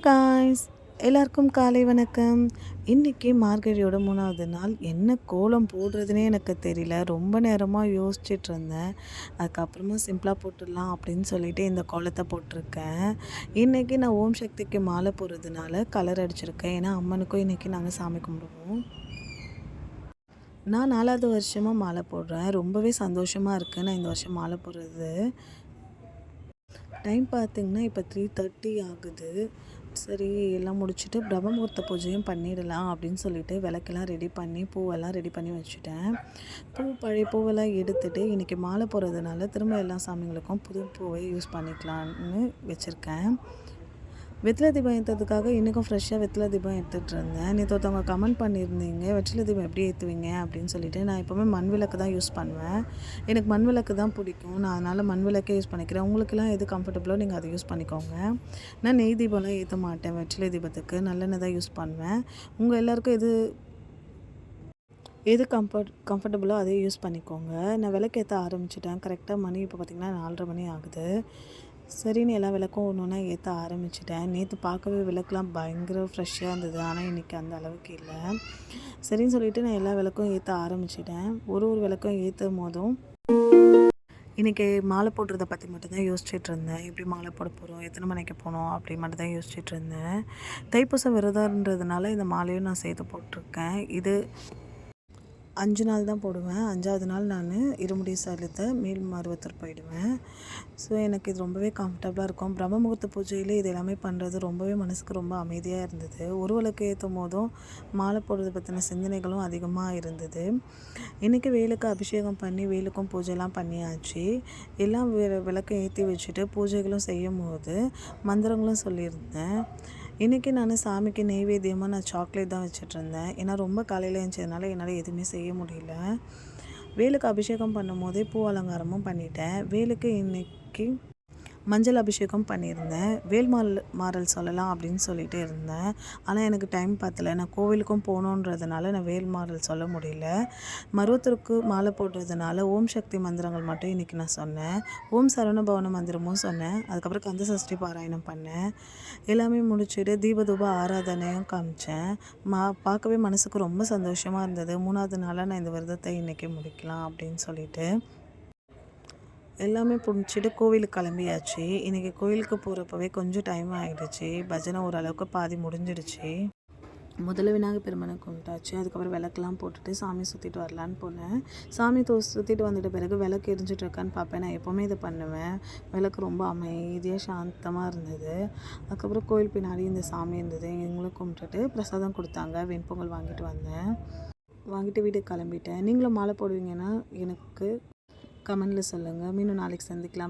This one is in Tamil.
காய்ஸ், எல்லாருக்கும் காலை வணக்கம். இன்றைக்கி மார்கழியோட 3வது நாள். என்ன கோலம் போடுறதுனே எனக்கு தெரியல. ரொம்ப நேரமாக யோசிச்சுட்டு இருந்தேன். அதுக்கப்புறமா சிம்பிளாக போட்டுடலாம் அப்படின்னு சொல்லிட்டு இந்த கோலத்தை போட்டிருக்கேன். இன்றைக்கி நான் ஓம் சக்திக்கு மாலை போடுறதுனால கலர் அடிச்சிருக்கேன். ஏன்னா அம்மனுக்கும் இன்றைக்கி நாங்கள் சாமி கும்பிடுவோம். நான் 4வது வருஷமாக மாலை போடுறேன். ரொம்பவே சந்தோஷமாக இருக்குது நான் இந்த வருஷம் மாலை போடுறது. டைம் பார்த்திங்கன்னா இப்போ 3:30 ஆகுது. சரி, எல்லாம் முடிச்சுட்டு பிரம்ம முகூர்த்த பூஜையும் பண்ணிடலாம் அப்படின்னு சொல்லிட்டு விளக்கெல்லாம் ரெடி பண்ணி பூவெல்லாம் ரெடி பண்ணி வச்சுட்டேன். பழைய பூவெல்லாம் எடுத்துகிட்டு இன்றைக்கி மாலை போடுறதுனால திரும்ப எல்லா சாமிங்களுக்கும் புது பூவை யூஸ் பண்ணிக்கலான்னு வச்சுருக்கேன். வெற்றிலை தீபம் ஏற்றுறதுக்காக இன்றைக்கும் ஃப்ரெஷ்ஷாக வெற்றிலை தீபம் எடுத்துகிட்டு இருந்தேன். நேற்று ஒருத்தவங்க கமெண்ட் பண்ணியிருந்தீங்க, வெற்றிலை தீபம் எப்படி ஏற்றுவீங்க அப்படின்னு சொல்லிட்டு. நான் எப்போவுமே மண் விளக்கு தான் யூஸ் பண்ணுவேன். எனக்கு மண் விளக்கு தான் பிடிக்கும். நான் அதனால் மண் விளக்கே யூஸ் பண்ணிக்கிறேன். உங்களுக்கெல்லாம் எது கம்ஃபர்டபுளோ நீங்கள் அதை யூஸ் பண்ணிக்கோங்க. நான் நெய் தீபம்லாம் ஏற்ற மாட்டேன். வெற்றிலை தீபத்துக்கு நல்லெண்ணெய் தான் யூஸ் பண்ணுவேன். உங்கள் எல்லாருக்கும் எது கம்ஃபர்டபுளோ அதே யூஸ் பண்ணிக்கோங்க. நான் விளக்கு ஏற்ற ஆரம்பிச்சிட்டேன். கரெக்டாக மணி இப்போ பார்த்திங்கன்னா 4:30 மணி ஆகுது. சரின்னு எல்லா விளக்கும் ஒன்று ஒன்றா ஏற்ற ஆரம்பிச்சிட்டேன். நேற்று பார்க்கவே விளக்குலாம் பயங்கர ஃப்ரெஷ்ஷாக இருந்தது. ஆனால் இன்றைக்கி அந்த அளவுக்கு இல்லை. சரின்னு சொல்லிவிட்டு நான் எல்லா விளக்கும் ஏற்ற ஆரம்பிச்சிட்டேன். ஒரு விளக்கும் ஏற்றும் போதும் இன்றைக்கி மாலை போடுறத பற்றி மட்டும்தான் யோசிச்சுட்டு இருந்தேன். எப்படி மாலை போட போகிறோம், எத்தனை மணிக்கு போகணும் அப்படி மட்டும் தான் யோசிச்சுட்டு இருந்தேன். தைப்பூச விரதம்ன்றதுனால இந்த மாலையும் நான் சேர்த்து போட்டிருக்கேன். இது 5 நாள் தான் போடுவேன். 5வது நாள் நான் இருமுடி சலித்த மேல்மருவத்தூர் போயிடுவேன். ஸோ எனக்கு இது ரொம்பவே கம்ஃபர்டபுளாக இருக்கும். பிரம்ம முகூர்த்த பூஜையில் இது எல்லாமே பண்ணுறது ரொம்பவே மனதுக்கு ரொம்ப அமைதியாக இருந்தது. ஒரு விளக்கு ஏற்றும் போதும் மாலை போடுறதை பற்றின சிந்தனைகளும் அதிகமாக இருந்தது. இன்றைக்கி வேலுக்கு அபிஷேகம் பண்ணி வேலுக்கும் பூஜைலாம் பண்ணியாச்சு. எல்லாம் விளக்கம் ஏற்றி வச்சுட்டு பூஜைகளும் செய்யும் போது மந்திரங்களும் சொல்லியிருந்தேன். இன்றைக்கி நான் சாமிக்கு நெய்வேத்தியமாக நான் சாக்லேட் தான் வச்சிட்ருந்தேன். ஏன்னா ரொம்ப காலையில் எழுந்ததுனால என்னால் எதுவுமே செய்ய முடியல. வேலுக்கு அபிஷேகம் பண்ணும் போதே பூ அலங்காரமும் பண்ணிட்டேன். வேலுக்கு இன்றைக்கி மஞ்சள் அபிஷேகம் பண்ணியிருந்தேன். மாறல் சொல்லலாம் அப்படின்னு சொல்லிட்டு இருந்தேன். ஆனால் எனக்கு டைம் பத்தலை. நான் கோவிலுக்கும் போகணுன்றதுனால நான் மாறல் சொல்ல முடியல. மருவத்தூருக்கு மாலை போடுறதுனால ஓம் சக்தி மந்திரங்கள் மட்டும் இன்றைக்கி நான் சொன்னேன். ஓம் சரவணபவன மந்திரமும் சொன்னேன். அதுக்கப்புறம் கந்த சஷ்டி பாராயணம் பண்ணேன். எல்லாமே முடிச்சுட்டு தீபதூப ஆராதனையும் காமிச்சேன். பார்க்கவே மனசுக்கு ரொம்ப சந்தோஷமாக இருந்தது. 3வது நாளாக நான் இந்த விரதத்தை இன்றைக்கி முடிக்கலாம் அப்படின்னு சொல்லிட்டு எல்லாமே முடிச்சுட்டு கோவிலுக்கு கிளம்பியாச்சு. இன்றைக்கி கோவிலுக்கு போகிறப்பவே கொஞ்சம் டைம் ஆகிடுச்சு. பஜனை ஓரளவுக்கு பாதி முடிஞ்சிடுச்சு. முதல்ல விநாயகர் பெருமானை கும்பிட்டாச்சு. அதுக்கப்புறம் விளக்கெல்லாம் போட்டுட்டு சாமி சுற்றிட்டு வரலான்னு போனேன். சாமி சுற்றிட்டு வந்துட்ட பிறகு விளக்கு எரிஞ்சிட்டு இருக்கான்னு பார்ப்பேன். நான் எப்போவுமே இதை பண்ணுவேன். விளக்கு ரொம்ப அமைதியாக சாந்தமாக இருந்தது. அதுக்கப்புறம் கோவில் பின்னாடி இந்த சாமி இருந்தது. எங்களும் கும்பிட்டுட்டு பிரசாதம் கொடுத்தாங்க. வெண்பொங்கல் வாங்கிட்டு வந்தேன். வாங்கிட்டு வீட்டுக்கு கிளம்பிட்டேன். நீங்களும் மாலை போடுவீங்கன்னா எனக்கு கமெண்டில் சொல்லுங்கள். மீண்டும் நாளைக்கு சந்திக்கலாம்.